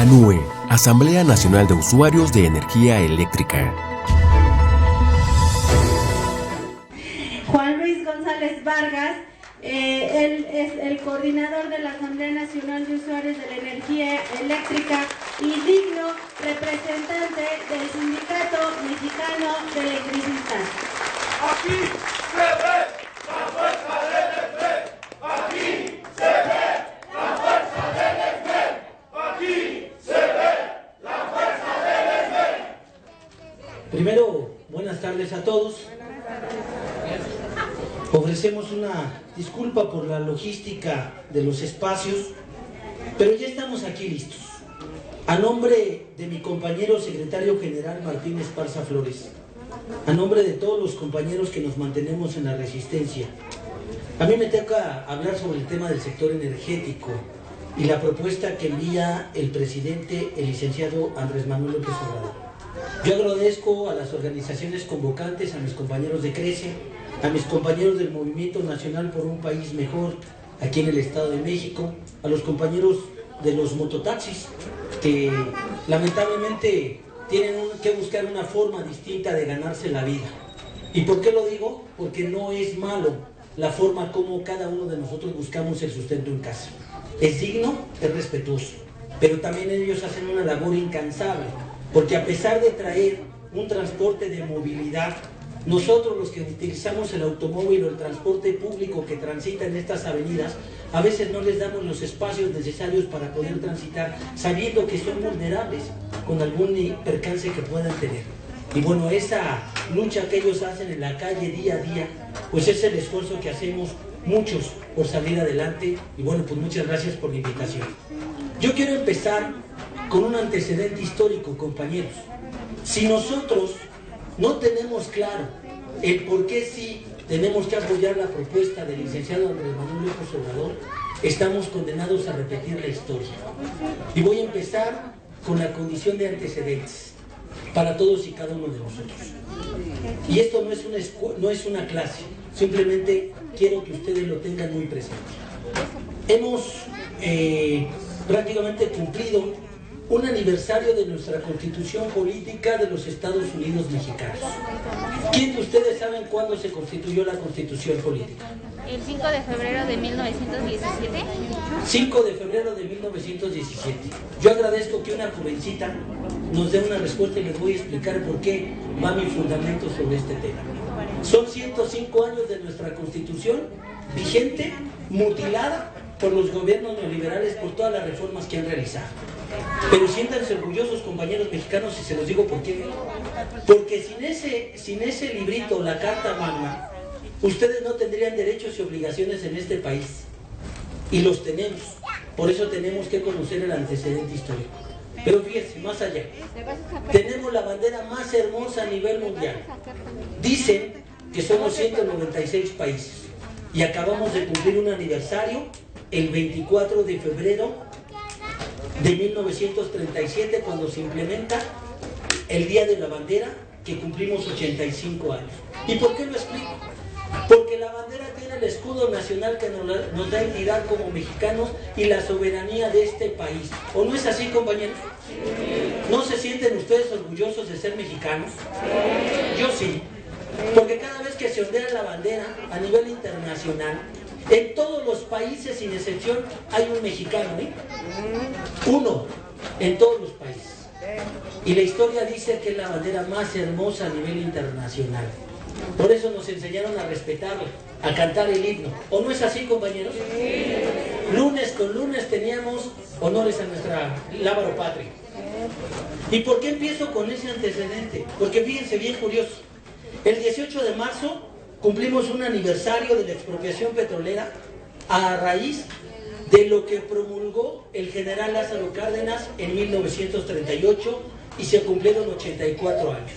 ANUE, Asamblea Nacional de Usuarios de Energía Eléctrica. Juan Luis González Vargas, él es el coordinador de la Asamblea Nacional de Usuarios de la Energía Eléctrica y digno representante del Sindicato Mexicano de Electricistas. Aquí se ve la fuerza del EFE, aquí se ve la fuerza del EFE, aquí se ve la fuerza del EFE. Primero, buenas tardes a todos. Ofrecemos una disculpa por la logística de los espacios, pero ya estamos aquí listos. A nombre de mi compañero secretario general Martín Esparza Flores, a nombre de todos los compañeros que nos mantenemos en la resistencia, a mí me toca hablar sobre el tema del sector energético y la propuesta que envía el presidente, el licenciado Andrés Manuel López Obrador. Yo agradezco a las organizaciones convocantes, a mis compañeros de CRECE, a mis compañeros del Movimiento Nacional por un País Mejor aquí en el Estado de México, a los compañeros de los mototaxis que lamentablemente tienen que buscar una forma distinta de ganarse la vida. ¿Y por qué lo digo? Porque no es malo la forma como cada uno de nosotros buscamos el sustento en casa. Es digno, es respetuoso, pero también ellos hacen una labor incansable, porque a pesar de traer un transporte de movilidad, nosotros los que utilizamos el automóvil o el transporte público que transita en estas avenidas, a veces no les damos los espacios necesarios para poder transitar, sabiendo que son vulnerables con algún percance que puedan tener. Y bueno, esa lucha que ellos hacen en la calle día a día, pues es el esfuerzo que hacemos muchos por salir adelante. Y bueno, pues muchas gracias por la invitación. Yo quiero empezar con un antecedente histórico, compañeros. Si nosotros no tenemos claro el por qué sí tenemos que apoyar la propuesta del licenciado Andrés Manuel López Obrador, estamos condenados a repetir la historia. Y voy a empezar con la condición de antecedentes para todos y cada uno de nosotros. Y esto no es una clase, simplemente quiero que ustedes lo tengan muy presente. Hemos prácticamente cumplido un aniversario de nuestra Constitución Política de los Estados Unidos Mexicanos. ¿Quién de ustedes saben cuándo se constituyó la Constitución Política? El 5 de febrero de 1917. 5 de febrero de 1917. Yo agradezco que una jovencita nos dé una respuesta y les voy a explicar por qué va mi fundamento sobre este tema. Son 105 años de nuestra Constitución vigente, mutilada por los gobiernos neoliberales por todas las reformas que han realizado. Pero siéntanse orgullosos, compañeros mexicanos, y se los digo por qué. Porque sin ese librito, la Carta Magna, ustedes no tendrían derechos y obligaciones en este país. Y los tenemos. Por eso tenemos que conocer el antecedente histórico. Pero fíjense, más allá. Tenemos la bandera más hermosa a nivel mundial. Dicen que somos 196 países. Y acabamos de cumplir un aniversario el 24 de febrero de 1937, cuando se implementa el Día de la Bandera, que cumplimos 85 años. ¿Y por qué lo explico? Porque la bandera tiene el escudo nacional que nos da entidad como mexicanos y la soberanía de este país. ¿O no es así, compañeros? ¿No se sienten ustedes orgullosos de ser mexicanos? Yo sí. Porque cada vez que se ondea la bandera a nivel internacional, en todos los países, sin excepción, hay un mexicano, ¿eh? Uno, en todos los países. Y la historia dice que es la bandera más hermosa a nivel internacional. Por eso nos enseñaron a respetarla, a cantar el himno. ¿O no es así, compañeros? Sí. Lunes con lunes teníamos honores a nuestra lábaro patria. ¿Y por qué empiezo con ese antecedente? Porque fíjense, bien curioso. El 18 de marzo cumplimos un aniversario de la expropiación petrolera a raíz de lo que promulgó el general Lázaro Cárdenas en 1938 y se cumplieron 84 años.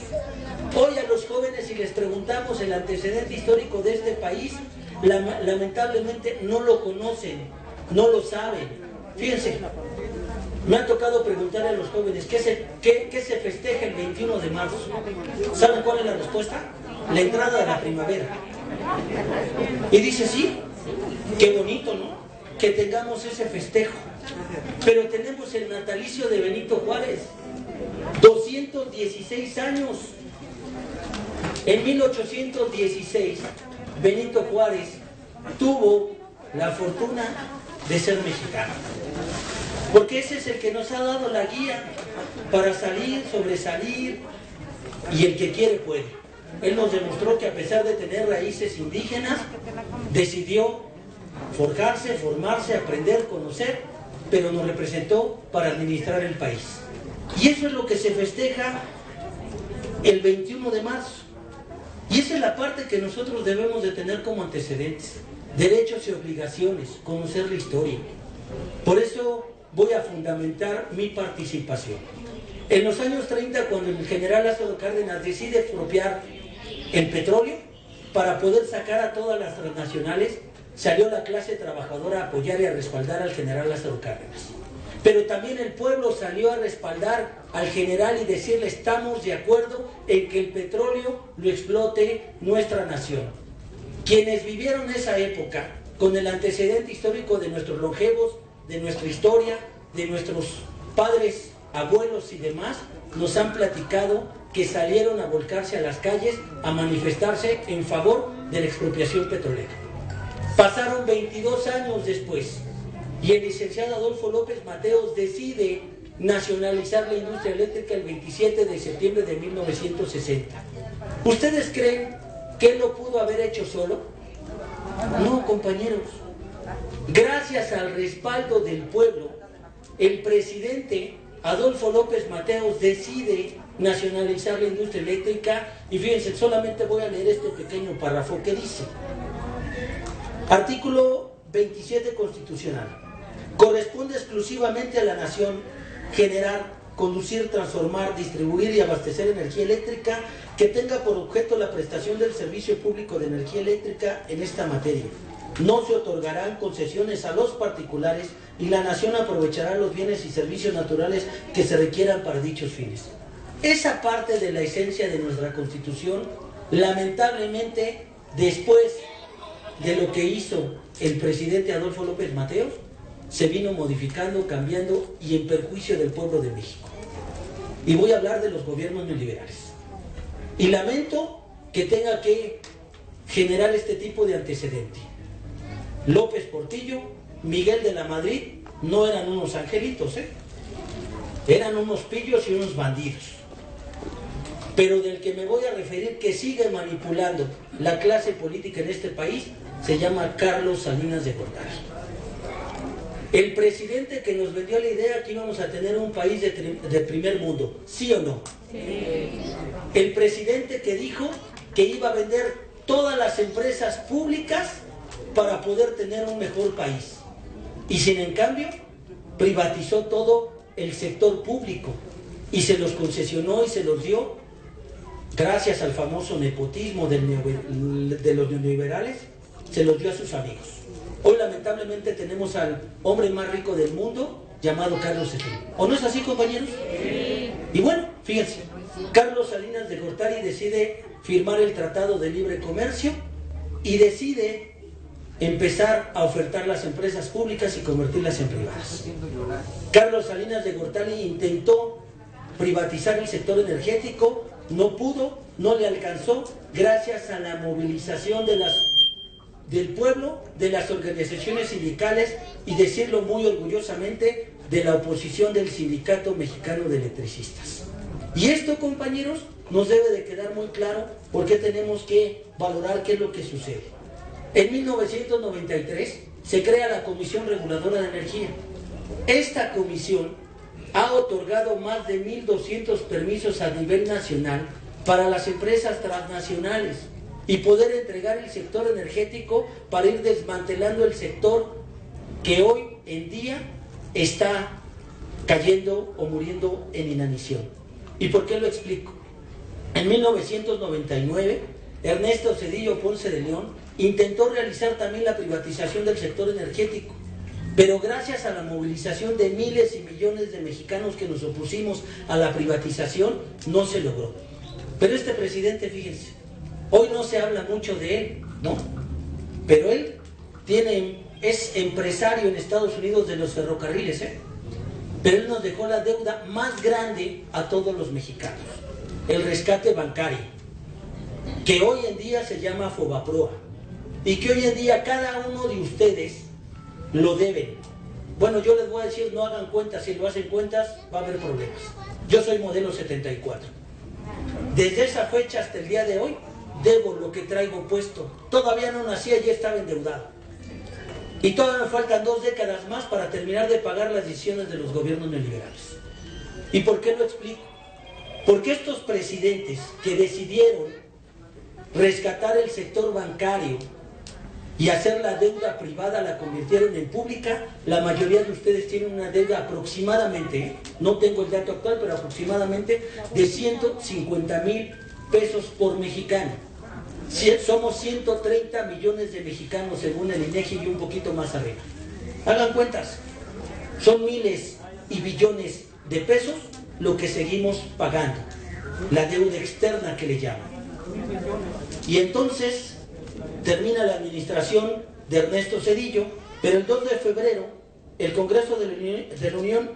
Hoy a los jóvenes, si les preguntamos el antecedente histórico de este país, lamentablemente no lo conocen, no lo saben. Fíjense, me ha tocado preguntarle a los jóvenes ¿qué se festeja el 21 de marzo? ¿Saben cuál es la respuesta? La entrada de la primavera. Y dice, sí, qué bonito, ¿no? que tengamos ese festejo, pero tenemos el natalicio de Benito Juárez, 216 años. En 1816, Benito Juárez tuvo la fortuna de ser mexicano, porque ese es el que nos ha dado la guía para salir, sobresalir, y el que quiere puede. Él nos demostró que a pesar de tener raíces indígenas, decidió forjarse, formarse, aprender, conocer, pero nos representó para administrar el país. Y eso es lo que se festeja el 21 de marzo. Y esa es la parte que nosotros debemos de tener como antecedentes. Derechos y obligaciones, conocer la historia. Por eso voy a fundamentar mi participación. En los años 30, cuando el general Lázaro Cárdenas decide expropiar el petróleo para poder sacar a todas las transnacionales, salió la clase trabajadora a apoyar y a respaldar al general Lázaro Cárdenas. Pero también el pueblo salió a respaldar al general y decirle: estamos de acuerdo en que el petróleo lo explote nuestra nación. Quienes vivieron esa época con el antecedente histórico de nuestros longevos, de nuestra historia, de nuestros padres, abuelos y demás, nos han platicado que salieron a volcarse a las calles a manifestarse en favor de la expropiación petrolera. Pasaron 22 años después y el licenciado Adolfo López Mateos decide nacionalizar la industria eléctrica el 27 de septiembre de 1960. ¿Ustedes creen que él lo pudo haber hecho solo? No, compañeros. Gracias al respaldo del pueblo, el presidente Adolfo López Mateos decide nacionalizar la industria eléctrica, y fíjense, solamente voy a leer este pequeño párrafo que dice: artículo 27 constitucional. Corresponde exclusivamente a la nación generar, conducir, transformar, distribuir y abastecer energía eléctrica que tenga por objeto la prestación del servicio público de energía eléctrica en esta materia. No se otorgarán concesiones a los particulares y la nación aprovechará los bienes y servicios naturales que se requieran para dichos fines. Esa parte de la esencia de nuestra Constitución, lamentablemente, después de lo que hizo el presidente Adolfo López Mateos, se vino modificando, cambiando y en perjuicio del pueblo de México. Y voy a hablar de los gobiernos neoliberales. Y lamento que tenga que generar este tipo de antecedente. López Portillo, Miguel de la Madrid, no eran unos angelitos, eran unos pillos y unos bandidos. Pero del que me voy a referir, que sigue manipulando la clase política en este país, se llama Carlos Salinas de Gortari. El presidente que nos vendió la idea que íbamos a tener un país de primer mundo, ¿sí o no? Sí. El presidente que dijo que iba a vender todas las empresas públicas para poder tener un mejor país. Y sin en cambio, privatizó todo el sector público y se los concesionó y se los dio, gracias al famoso nepotismo de los neoliberales, se los dio a sus amigos. Hoy lamentablemente tenemos al hombre más rico del mundo llamado Carlos Slim. ¿O no es así, compañeros? Sí. Y bueno, fíjense, Carlos Salinas de Gortari decide firmar el Tratado de Libre Comercio y decide empezar a ofertar las empresas públicas y convertirlas en privadas. Carlos Salinas de Gortari intentó privatizar el sector energético, no pudo, no le alcanzó, gracias a la movilización del pueblo, de las organizaciones sindicales y, decirlo muy orgullosamente, de la oposición del Sindicato Mexicano de Electricistas. Y esto, compañeros, nos debe de quedar muy claro porque tenemos que valorar qué es lo que sucede. En 1993 se crea la Comisión Reguladora de Energía. Esta comisión ha otorgado más de 1.200 permisos a nivel nacional para las empresas transnacionales y poder entregar el sector energético para ir desmantelando el sector que hoy en día está cayendo o muriendo en inanición. ¿Y por qué lo explico? En 1999, Ernesto Zedillo Ponce de León intentó realizar también la privatización del sector energético, pero gracias a la movilización de miles y millones de mexicanos que nos opusimos a la privatización, no se logró. Pero este presidente, fíjense, hoy no se habla mucho de él, ¿no? Pero él tiene es empresario en Estados Unidos de los ferrocarriles, pero él nos dejó la deuda más grande a todos los mexicanos, el rescate bancario, que hoy en día se llama Fobaproa, y que hoy en día cada uno de ustedes lo deben. Bueno, yo les voy a decir, no hagan cuentas, si lo hacen cuentas va a haber problemas. Yo soy modelo 74. Desde esa fecha hasta el día de hoy, debo lo que traigo puesto. Todavía no nacía, ya estaba endeudado. Y todavía me faltan 2 décadas más para terminar de pagar las decisiones de los gobiernos neoliberales. ¿Y por qué lo explico? Porque estos presidentes que decidieron rescatar el sector bancario y hacer la deuda privada, la convirtieron en pública. La mayoría de ustedes tienen una deuda aproximadamente, no tengo el dato actual, pero aproximadamente de 150,000 pesos por mexicano. Somos 130 millones de mexicanos según el INEGI y un poquito más arriba. Hagan cuentas, son miles y billones de pesos lo que seguimos pagando, la deuda externa que le llaman. Y entonces termina la administración de Ernesto Zedillo, pero el 2 de febrero el Congreso de la Unión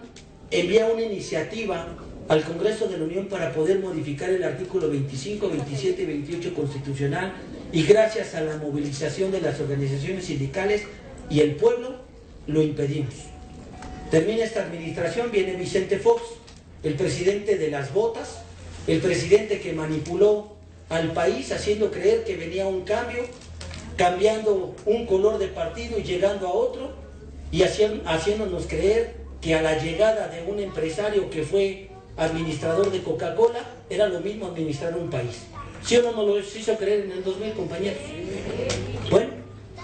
envía una iniciativa al Congreso de la Unión para poder modificar el artículo 25, 27 y 28 constitucional, y gracias a la movilización de las organizaciones sindicales y el pueblo lo impedimos. Termina esta administración, viene Vicente Fox, el presidente de las botas, el presidente que manipuló al país haciendo creer que venía un cambio, cambiando un color de partido y llegando a otro, y haciéndonos creer que a la llegada de un empresario que fue administrador de Coca-Cola era lo mismo administrar un país. ¿Sí o no nos lo hizo creer en el 2000, compañeros? Bueno,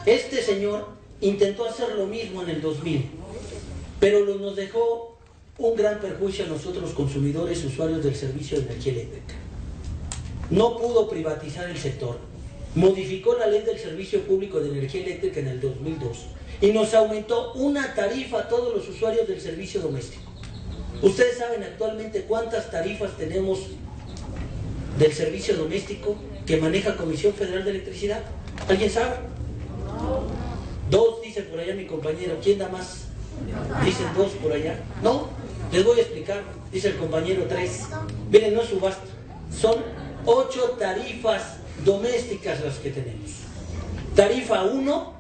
este señor intentó hacer lo mismo en el 2000, pero nos dejó un gran perjuicio a nosotros consumidores, usuarios del servicio de energía eléctrica. No pudo privatizar el sector, modificó la ley del servicio público de energía eléctrica en el 2002 y nos aumentó una tarifa a todos los usuarios del servicio doméstico. ¿Ustedes saben actualmente cuántas tarifas tenemos del servicio doméstico que maneja Comisión Federal de Electricidad? ¿Alguien sabe? 2, dice por allá mi compañero. ¿Quién da más? Dicen 2 por allá. No, les voy a explicar. Dice el compañero 3. Miren, no es subasta. Son 8 tarifas domésticas las que tenemos. Tarifa 1,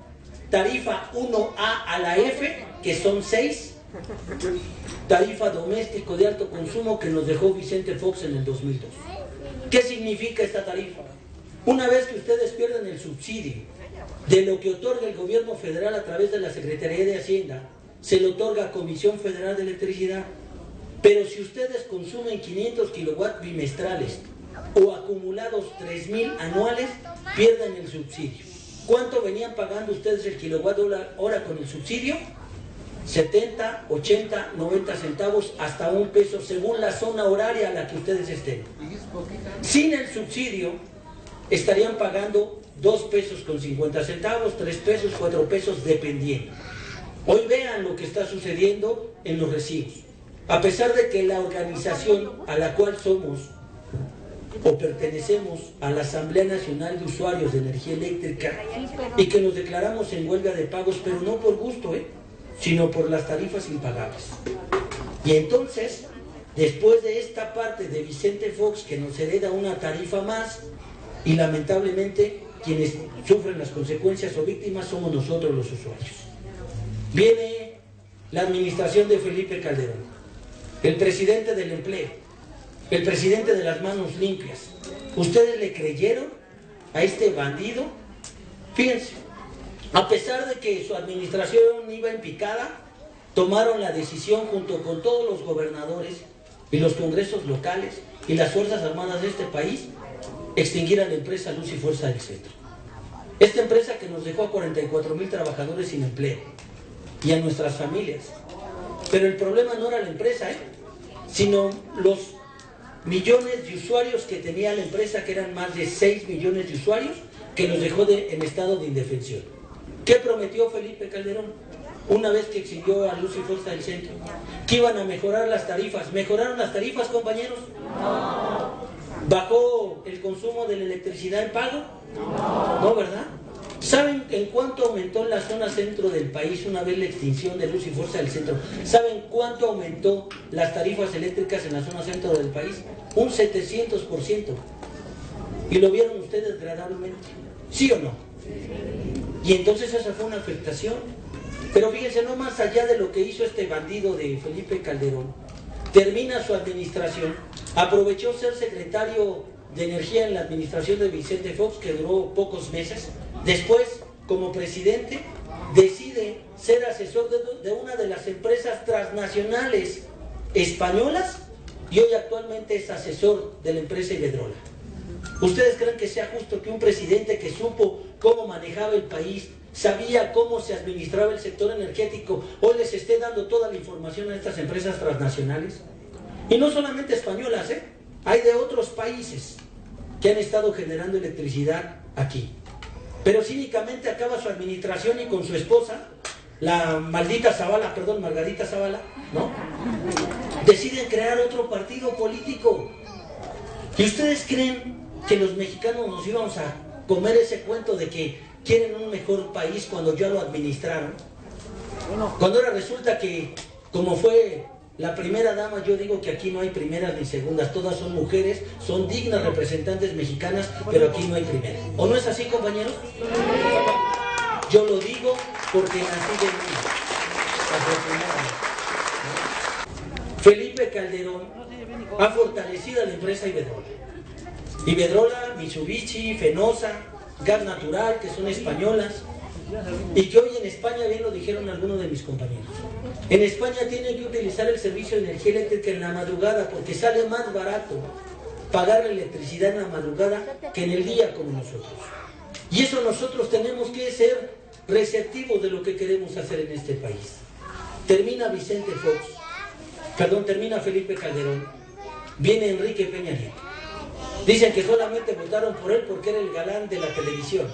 tarifa 1A a la F, que son 6. Tarifa doméstico de alto consumo que nos dejó Vicente Fox en el 2002. ¿Qué significa esta tarifa? Una vez que ustedes pierden el subsidio de lo que otorga el gobierno federal a través de la Secretaría de Hacienda, se le otorga a Comisión Federal de Electricidad. Pero si ustedes consumen 500 kilowatts bimestrales o acumulados 3,000 anuales, pierden el subsidio. ¿Cuánto venían pagando ustedes el kilowatt hora con el subsidio? 70, 80, 90 centavos hasta 1 peso según la zona horaria a la que ustedes estén. Sin el subsidio estarían pagando 2 pesos con 50 centavos, 3 pesos, 4 pesos dependiendo. Hoy vean lo que está sucediendo en los recibos. A pesar de que la organización a la cual somos o pertenecemos a la Asamblea Nacional de Usuarios de Energía Eléctrica y que nos declaramos en huelga de pagos, pero no por gusto, sino por las tarifas impagables. Y entonces, después de esta parte de Vicente Fox que nos hereda una tarifa más, y lamentablemente quienes sufren las consecuencias o víctimas somos nosotros los usuarios. Viene la administración de Felipe Calderón, el presidente del empleo, el presidente de las manos limpias. ¿Ustedes le creyeron a este bandido? Fíjense, a pesar de que su administración iba en picada, tomaron la decisión junto con todos los gobernadores y los congresos locales y las Fuerzas Armadas de este país, extinguir a la empresa Luz y Fuerza del Centro. Esta empresa que nos dejó a 44,000 trabajadores sin empleo y a nuestras familias. Pero el problema no era la empresa, sino los millones de usuarios que tenía la empresa, que eran más de 6 millones de usuarios, que nos dejó en estado de indefensión. ¿Qué prometió Felipe Calderón una vez que extinguió a Luz y Fuerza del Centro? Que iban a mejorar las tarifas. ¿Mejoraron las tarifas, compañeros? No. ¿Bajó el consumo de la electricidad en pago? No, ¿verdad? ¿Saben en cuánto aumentó en la zona centro del país una vez la extinción de Luz y Fuerza del Centro? ¿Saben cuánto aumentó las tarifas eléctricas en la zona centro del país? Un 700%. ¿Y lo vieron ustedes agradablemente? ¿Sí o no? Y entonces esa fue una afectación. Pero fíjense, no más allá de lo que hizo este bandido de Felipe Calderón, termina su administración, aprovechó ser secretario de Energía en la administración de Vicente Fox, que duró pocos meses. Después, como presidente, decide ser asesor de una de las empresas transnacionales españolas y hoy actualmente es asesor de la empresa Iberdrola. ¿Ustedes creen que sea justo que un presidente que supo cómo manejaba el país, sabía cómo se administraba el sector energético, hoy les esté dando toda la información a estas empresas transnacionales? Y no solamente españolas, hay de otros países que han estado generando electricidad aquí. Pero cínicamente acaba su administración y con su esposa, la maldita Zavala, perdón, Margarita Zavala, ¿no? Deciden crear otro partido político. ¿Y ustedes creen que los mexicanos nos íbamos a comer ese cuento de que quieren un mejor país cuando ya lo administraron? Cuando ahora resulta que, como fue la primera dama, yo digo que aquí no hay primeras ni segundas, todas son mujeres, son dignas representantes mexicanas, pero aquí no hay primera. ¿O no es así, compañeros? Yo lo digo porque nací de mí. Felipe Calderón ha fortalecido a la empresa Iberdrola. Iberdrola, Mitsubishi, Fenosa, Gas Natural, que son españolas, y que hoy en España, bien lo dijeron algunos de mis compañeros, en España tienen que utilizar el servicio de energía eléctrica en la madrugada porque sale más barato pagar la electricidad en la madrugada que en el día como nosotros. Y eso nosotros tenemos que ser receptivos de lo que queremos hacer en este país. Termina termina Felipe Calderón, viene Enrique Peña Nieto. Dicen que solamente votaron por él porque era el galán de la televisión,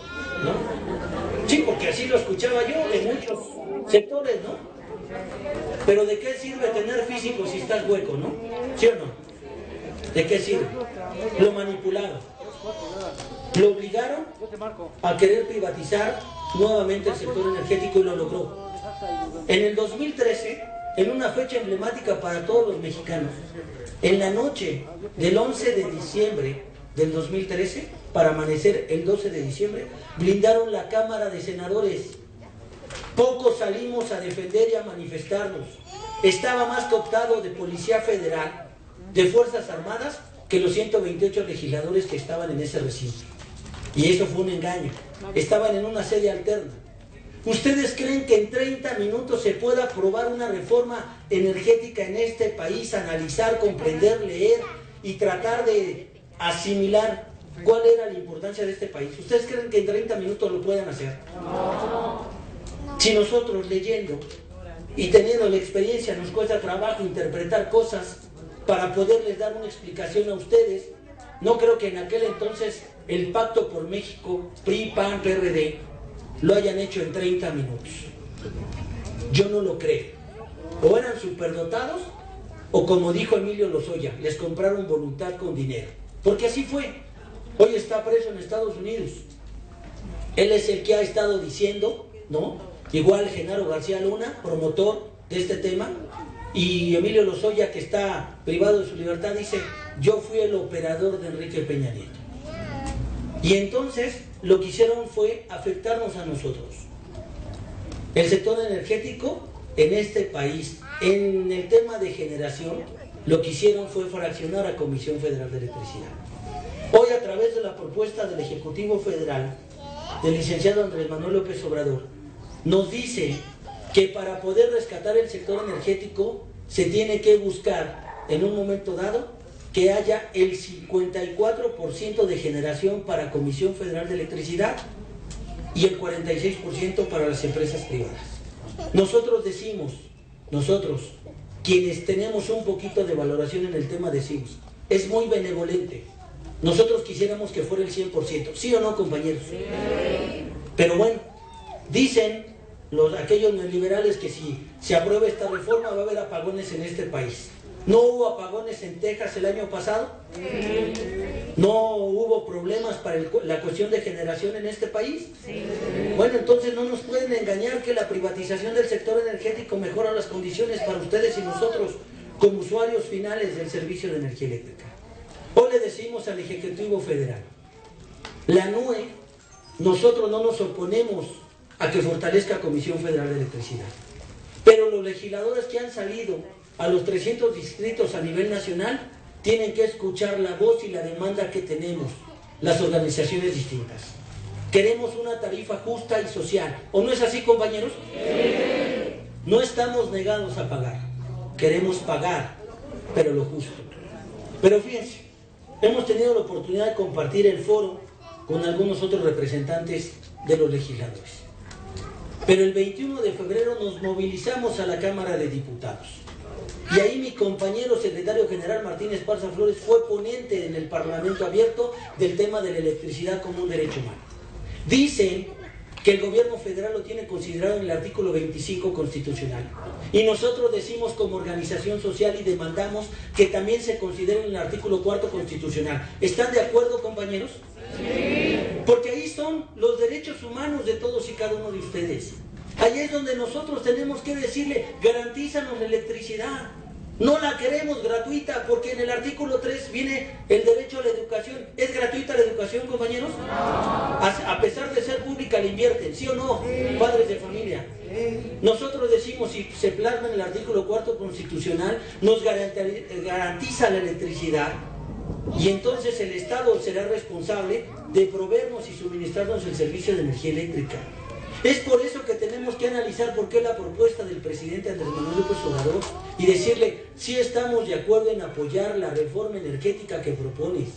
¿no? Sí, porque así lo escuchaba yo en muchos sectores, ¿no? Pero ¿de qué sirve tener físico si estás hueco, no? ¿Sí o no? ¿De qué sirve? Lo manipularon. Lo obligaron a querer privatizar nuevamente el sector energético y lo logró. En el 2013, en una fecha emblemática para todos los mexicanos, en la noche del 11 de diciembre del 2013, para amanecer el 12 de diciembre, blindaron la Cámara de Senadores. Pocos salimos a defender y a manifestarnos. Estaba más cooptado de Policía Federal, de Fuerzas Armadas, que los 128 legisladores que estaban en ese recinto. Y eso fue un engaño. Estaban en una sede alterna. ¿Ustedes creen que en 30 minutos se pueda aprobar una reforma energética en este país, analizar, comprender, leer y tratar de asimilar cuál era la importancia de este país? ¿Ustedes creen que en 30 minutos lo puedan hacer? No. Si nosotros leyendo y teniendo la experiencia nos cuesta trabajo interpretar cosas para poderles dar una explicación a ustedes, no creo que en aquel entonces el Pacto por México, PRI, PAN, PRD, lo hayan hecho en 30 minutos. Yo no lo creo. O eran superdotados, o como dijo Emilio Lozoya, les compraron voluntad con dinero. Porque así fue. Hoy está preso en Estados Unidos. Él es el que ha estado diciendo, ¿no? Igual Genaro García Luna, promotor de este tema, y Emilio Lozoya, que está privado de su libertad, dice: yo fui el operador de Enrique Peña Nieto. Y entonces lo que hicieron fue afectarnos a nosotros. El sector energético en este país, en el tema de generación, lo que hicieron fue fraccionar a Comisión Federal de Electricidad. Hoy, a través de la propuesta del Ejecutivo Federal, del licenciado Andrés Manuel López Obrador, nos dice que para poder rescatar el sector energético se tiene que buscar, en un momento dado, que haya el 54% de generación para Comisión Federal de Electricidad y el 46% para las empresas privadas. Nosotros decimos, quienes tenemos un poquito de valoración en el tema, decimos, es muy benevolente. Nosotros quisiéramos que fuera el 100%, ¿sí o no, compañeros? Sí. Pero bueno, dicen aquellos neoliberales que si se aprueba esta reforma va a haber apagones en este país. ¿No hubo apagones en Texas el año pasado? Sí. ¿No hubo problemas para la cuestión de generación en este país? Sí. Bueno, entonces no nos pueden engañar que la privatización del sector energético mejora las condiciones para ustedes y nosotros como usuarios finales del servicio de energía eléctrica. Hoy le decimos al Ejecutivo Federal, la NUE, nosotros no nos oponemos a que fortalezca Comisión Federal de Electricidad, pero los legisladores que han salido a los 300 distritos a nivel nacional tienen que escuchar la voz y la demanda que tenemos las organizaciones distintas. Queremos una tarifa justa y social. ¿O no es así, compañeros? Sí. No estamos negados a pagar. Queremos pagar, pero lo justo. Pero fíjense, hemos tenido la oportunidad de compartir el foro con algunos otros representantes de los legisladores. Pero el 21 de febrero nos movilizamos a la Cámara de Diputados. Y ahí mi compañero secretario general Martín Esparza Flores fue ponente en el Parlamento Abierto del tema de la electricidad como un derecho humano. Dicen que el gobierno federal lo tiene considerado en el artículo 25 constitucional. Y nosotros decimos como organización social y demandamos que también se considere en el artículo 4 constitucional. ¿Están de acuerdo, compañeros? Sí. Porque ahí son los derechos humanos de todos y cada uno de ustedes. Ahí es donde nosotros tenemos que decirle, garantízanos la electricidad. No la queremos gratuita, porque en el artículo 3 viene el derecho a la educación. ¿Es gratuita la educación, compañeros? No. A pesar de ser pública, la invierten, ¿sí o no? Sí. Padres de familia. Sí. Nosotros decimos, si se plasma en el artículo 4 constitucional, nos garantiza la electricidad. Y entonces el Estado será responsable de proveernos y suministrarnos el servicio de energía eléctrica. Es por eso que tenemos que analizar por qué la propuesta del presidente Andrés Manuel López Obrador y decirle, sí estamos de acuerdo en apoyar la reforma energética que propones.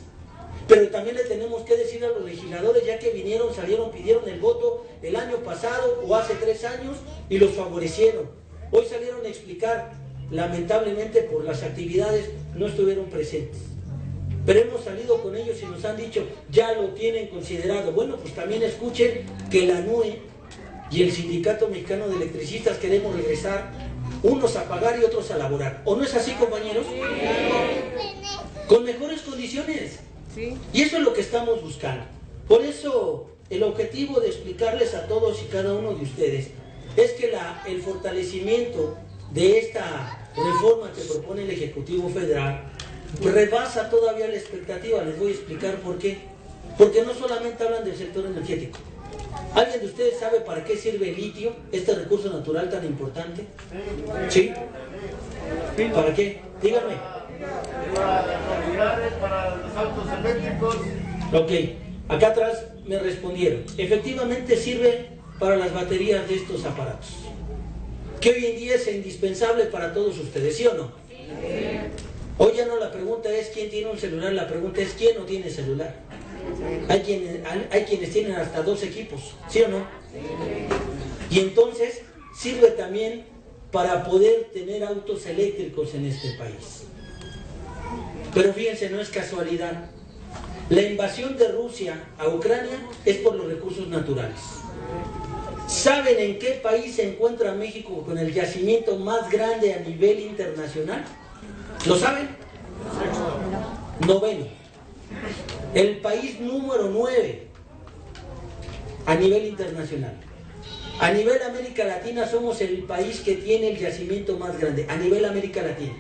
Pero también le tenemos que decir a los legisladores, ya que vinieron, salieron, pidieron el voto el año pasado o hace 3 años y los favorecieron. Hoy salieron a explicar, lamentablemente por las actividades no estuvieron presentes. Pero hemos salido con ellos y nos han dicho, ya lo tienen considerado. Bueno, pues también escuchen que la NUE y el Sindicato Mexicano de Electricistas queremos regresar, unos a pagar y otros a laborar. ¿O no es así, compañeros? Sí. Con mejores condiciones. Sí. Y eso es lo que estamos buscando. Por eso, el objetivo de explicarles a todos y cada uno de ustedes es que el fortalecimiento de esta reforma que propone el Ejecutivo Federal rebasa todavía la expectativa. Les voy a explicar por qué. Porque no solamente hablan del sector energético. ¿Alguien de ustedes sabe para qué sirve el litio, este recurso natural tan importante? ¿Sí? ¿Para qué? Díganme. Para las unidades, para los autos eléctricos. Ok, acá atrás me respondieron. Efectivamente sirve para las baterías de estos aparatos, que hoy en día es indispensable para todos ustedes, ¿sí o no? Sí. Hoy ya no la pregunta es quién tiene un celular, la pregunta es quién no tiene celular. Hay quienes tienen hasta 2 equipos, ¿sí o no? Y entonces sirve también para poder tener autos eléctricos en este país. Pero fíjense, no es casualidad. La invasión de Rusia a Ucrania es por los recursos naturales. ¿Saben en qué país se encuentra México con el yacimiento más grande a nivel internacional? ¿Lo saben? 9º. El país número 9 a nivel internacional. A nivel América Latina somos el país que tiene el yacimiento más grande, a nivel América Latina.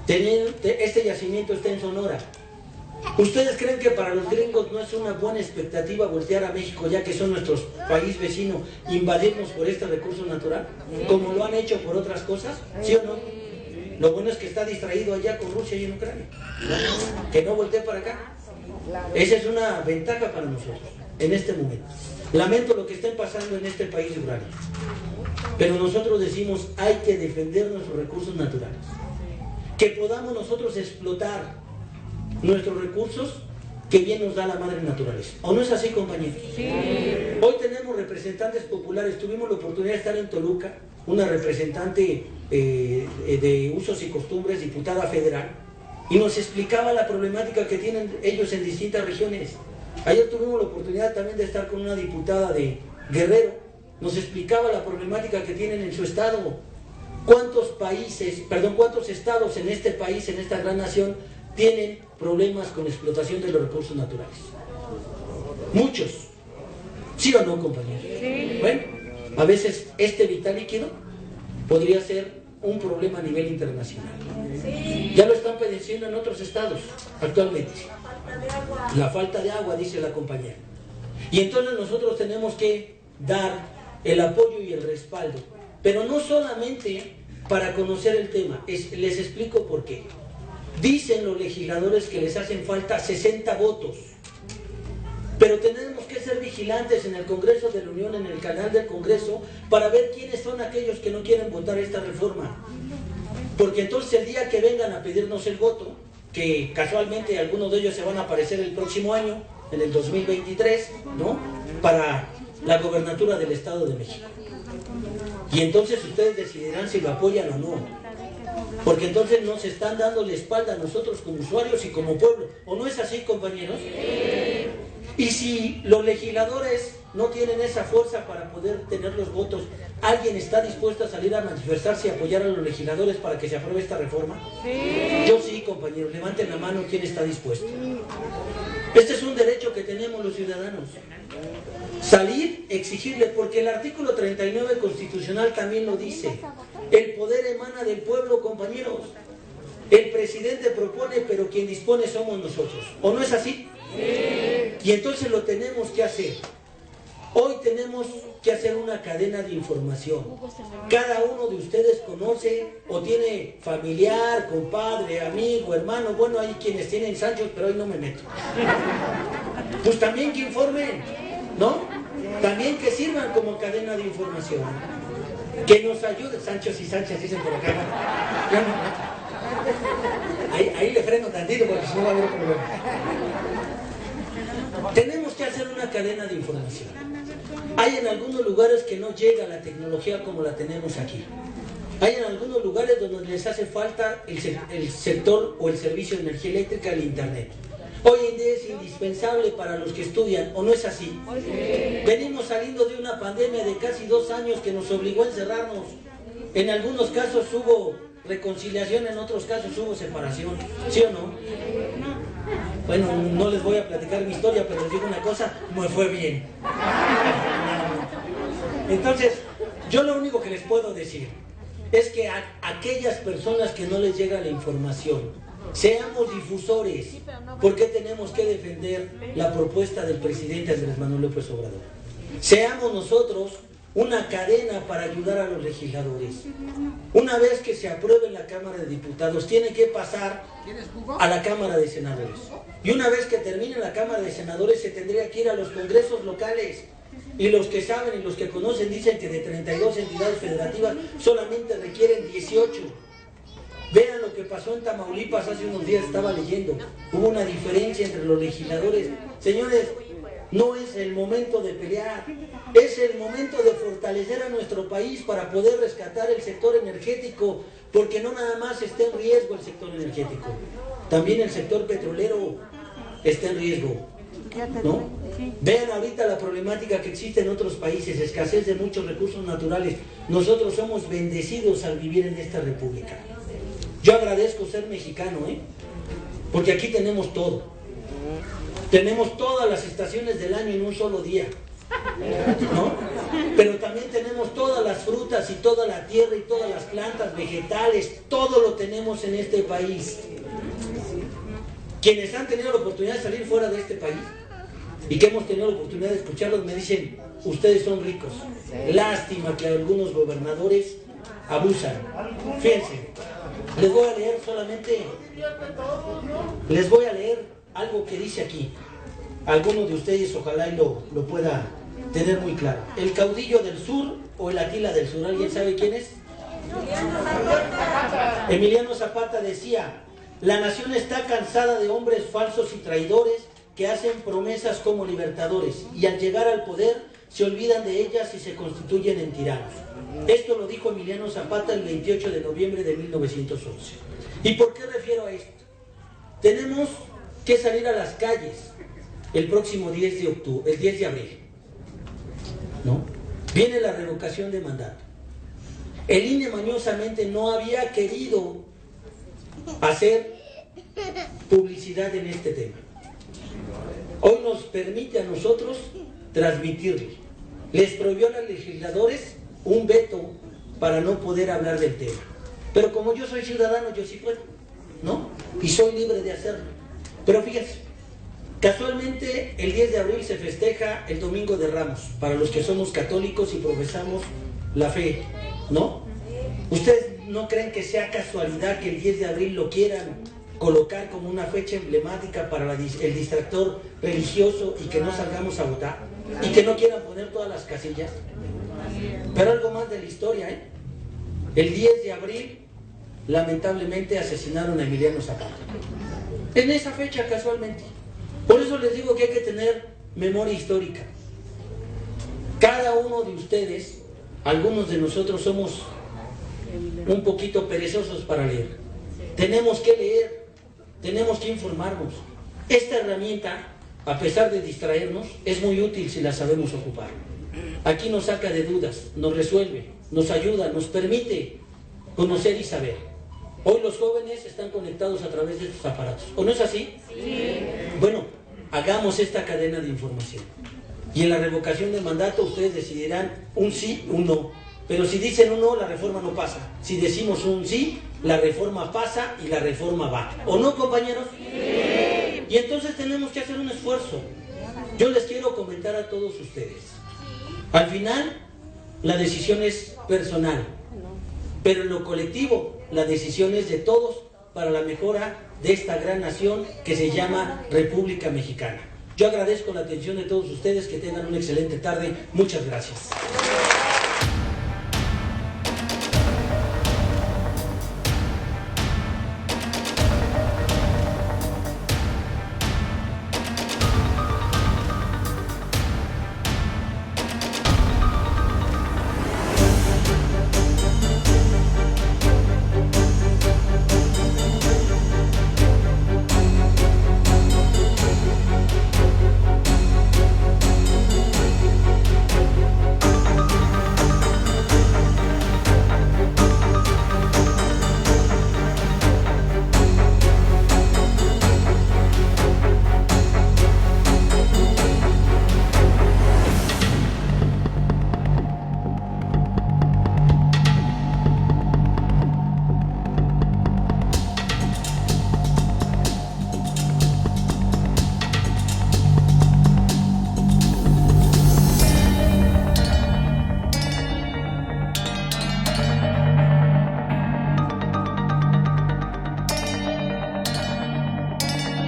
Este yacimiento está en Sonora. ¿Ustedes creen que para los gringos no es una buena expectativa voltear a México, ya que son nuestros país vecinos, invadirnos por este recurso natural, como lo han hecho por otras cosas? ¿Sí o no? Lo bueno es que está distraído allá con Rusia y en Ucrania, ¿no? Que no voltee para acá. Esa es una ventaja para nosotros en este momento. Lamento lo que estén pasando en este país de Ucrania, pero nosotros decimos, hay que defender nuestros recursos naturales, que podamos nosotros explotar nuestros recursos que bien nos da la madre naturaleza. ¿O no es así, compañeros? Sí. Hoy tenemos representantes populares. Tuvimos la oportunidad de estar en Toluca, una representante de usos y costumbres, diputada federal, y nos explicaba la problemática que tienen ellos en distintas regiones. Ayer tuvimos la oportunidad también de estar con una diputada de Guerrero. Nos explicaba la problemática que tienen en su estado. ¿Cuántos estados en este país, en esta gran nación, tienen problemas con explotación de los recursos naturales. Muchos. ¿Sí o no, compañeros? Sí. Bueno, a veces este vital líquido podría ser un problema a nivel internacional. Sí. Ya lo están padeciendo en otros estados actualmente. La falta de agua, dice la compañera. Y entonces nosotros tenemos que dar el apoyo y el respaldo, pero no solamente para conocer el tema. Les explico por qué. Dicen los legisladores que les hacen falta 60 votos, pero tenemos que ser vigilantes en el Congreso de la Unión, en el canal del Congreso, para ver quiénes son aquellos que no quieren votar esta reforma. Porque entonces el día que vengan a pedirnos el voto, que casualmente algunos de ellos se van a aparecer el próximo año, en el 2023, ¿no?, para la gobernatura del Estado de México. Y entonces ustedes decidirán si lo apoyan o no. Porque entonces nos están dando la espalda a nosotros como usuarios y como pueblo. ¿O no es así, compañeros? Sí. Y si los legisladores no tienen esa fuerza para poder tener los votos, ¿alguien está dispuesto a salir a manifestarse y apoyar a los legisladores para que se apruebe esta reforma? Sí. Yo sí, compañeros. Levanten la mano quién está dispuesto. Este es un derecho que tenemos los ciudadanos. Salir, exigirle, porque el artículo 39 constitucional también lo dice. El poder emana del pueblo, compañeros. El presidente propone, pero quien dispone somos nosotros. ¿O no es así? Sí. Y entonces lo tenemos que hacer. Hoy tenemos que hacer una cadena de información. Cada uno de ustedes conoce o tiene familiar, compadre, amigo, hermano. Bueno, hay quienes tienen Sanchos, pero hoy no me meto. Pues también que informen, ¿no? También que sirvan como cadena de información. Que nos ayuden. Sanchos y Sánchez dicen por acá. Ahí le freno tantito porque si no va a haber problema. Tenemos que hacer una cadena de información. Hay en algunos lugares que no llega la tecnología como la tenemos aquí. Hay en algunos lugares donde les hace falta el sector o el servicio de energía eléctrica, el internet. Hoy en día es indispensable para los que estudian, ¿o no es así? Sí. Venimos saliendo de una pandemia de casi 2 años que nos obligó a encerrarnos. En algunos casos hubo reconciliación, en otros casos hubo separación. ¿Sí o no? Bueno, no les voy a platicar mi historia, pero les digo una cosa, me fue bien. Entonces, yo lo único que les puedo decir es que a aquellas personas que no les llega la información, seamos difusores, porque tenemos que defender la propuesta del presidente Andrés Manuel López Obrador. Seamos nosotros una cadena para ayudar a los legisladores. Una vez que se apruebe en la Cámara de Diputados, tiene que pasar a la Cámara de Senadores. Y una vez que termine la Cámara de Senadores, se tendría que ir a los congresos locales. Y los que saben y los que conocen dicen que de 32 entidades federativas solamente requieren 18. Vean lo que pasó en Tamaulipas hace unos días, estaba leyendo. Hubo una diferencia entre los legisladores. Señores, no es el momento de pelear, es el momento de fortalecer a nuestro país para poder rescatar el sector energético, porque no nada más está en riesgo el sector energético, también el sector petrolero está en riesgo, ¿no? Vean ahorita la problemática que existe en otros países, escasez de muchos recursos naturales. Nosotros somos bendecidos al vivir en esta república. Yo agradezco ser mexicano, porque aquí tenemos todo. Tenemos todas las estaciones del año en un solo día, ¿no? Pero también tenemos todas las frutas y toda la tierra y todas las plantas, vegetales, todo lo tenemos en este país. Quienes han tenido la oportunidad de salir fuera de este país y que hemos tenido la oportunidad de escucharlos me dicen, ustedes son ricos. Lástima que algunos gobernadores abusan. Fíjense, les voy a leer algo que dice aquí. Algunos de ustedes ojalá y lo pueda tener muy claro. El caudillo del sur o el Atila del sur, ¿alguien sabe quién es? Emiliano Zapata decía, la nación está cansada de hombres falsos y traidores que hacen promesas como libertadores y al llegar al poder se olvidan de ellas y se constituyen en tiranos. Esto lo dijo Emiliano Zapata el 28 de noviembre de 1911. ¿Y por qué refiero a esto? Tenemos que salir a las calles el próximo 10 de abril, ¿no? Viene la revocación de mandato. El INE mañosamente no había querido hacer publicidad en este tema. Hoy nos permite a nosotros transmitirlo. Les prohibió a los legisladores un veto para no poder hablar del tema. Pero como yo soy ciudadano, yo sí puedo, ¿no? Y soy libre de hacerlo. Pero fíjense, casualmente el 10 de abril se festeja el Domingo de Ramos, para los que somos católicos y profesamos la fe, ¿no? ¿Ustedes no creen que sea casualidad que el 10 de abril lo quieran colocar como una fecha emblemática para el distractor religioso y que no salgamos a votar? Y que no quieran poner todas las casillas. Pero algo más de la historia, ¿eh? El 10 de abril, lamentablemente, asesinaron a Emiliano Zapata. En esa fecha, casualmente. Por eso les digo que hay que tener memoria histórica. Cada uno de ustedes, algunos de nosotros somos un poquito perezosos para leer. Tenemos que leer, tenemos que informarnos. Esta herramienta, a pesar de distraernos, es muy útil si la sabemos ocupar. Aquí nos saca de dudas, nos resuelve, nos ayuda, nos permite conocer y saber. Hoy los jóvenes están conectados a través de estos aparatos. ¿O no es así? Sí. Bueno, hagamos esta cadena de información. Y en la revocación de mandato ustedes decidirán un sí, un no. Pero si dicen un no, la reforma no pasa. Si decimos un sí, la reforma pasa y la reforma va. ¿O no, compañeros? Sí. Y entonces tenemos que hacer un esfuerzo. Yo les quiero comentar a todos ustedes. Al final, la decisión es personal. Pero en lo colectivo, la decisión es de todos para la mejora de esta gran nación que se llama República Mexicana. Yo agradezco la atención de todos ustedes, que tengan una excelente tarde. Muchas gracias.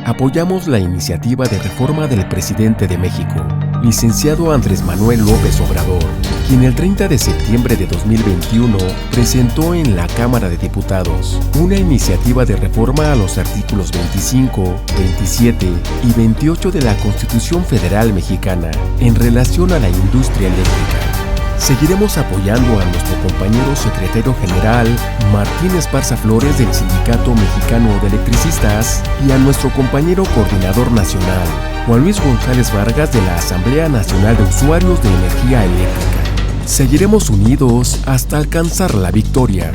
Apoyamos la iniciativa de reforma del presidente de México, licenciado Andrés Manuel López Obrador, quien el 30 de septiembre de 2021 presentó en la Cámara de Diputados una iniciativa de reforma a los artículos 25, 27 y 28 de la Constitución Federal Mexicana en relación a la industria eléctrica. Seguiremos apoyando a nuestro compañero secretario general Martín Esparza Flores del Sindicato Mexicano de Electricistas y a nuestro compañero coordinador nacional Juan Luis González Vargas de la Asamblea Nacional de Usuarios de Energía Eléctrica. Seguiremos unidos hasta alcanzar la victoria.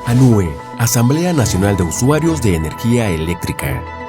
ANUE, Asamblea Nacional de Usuarios de Energía Eléctrica.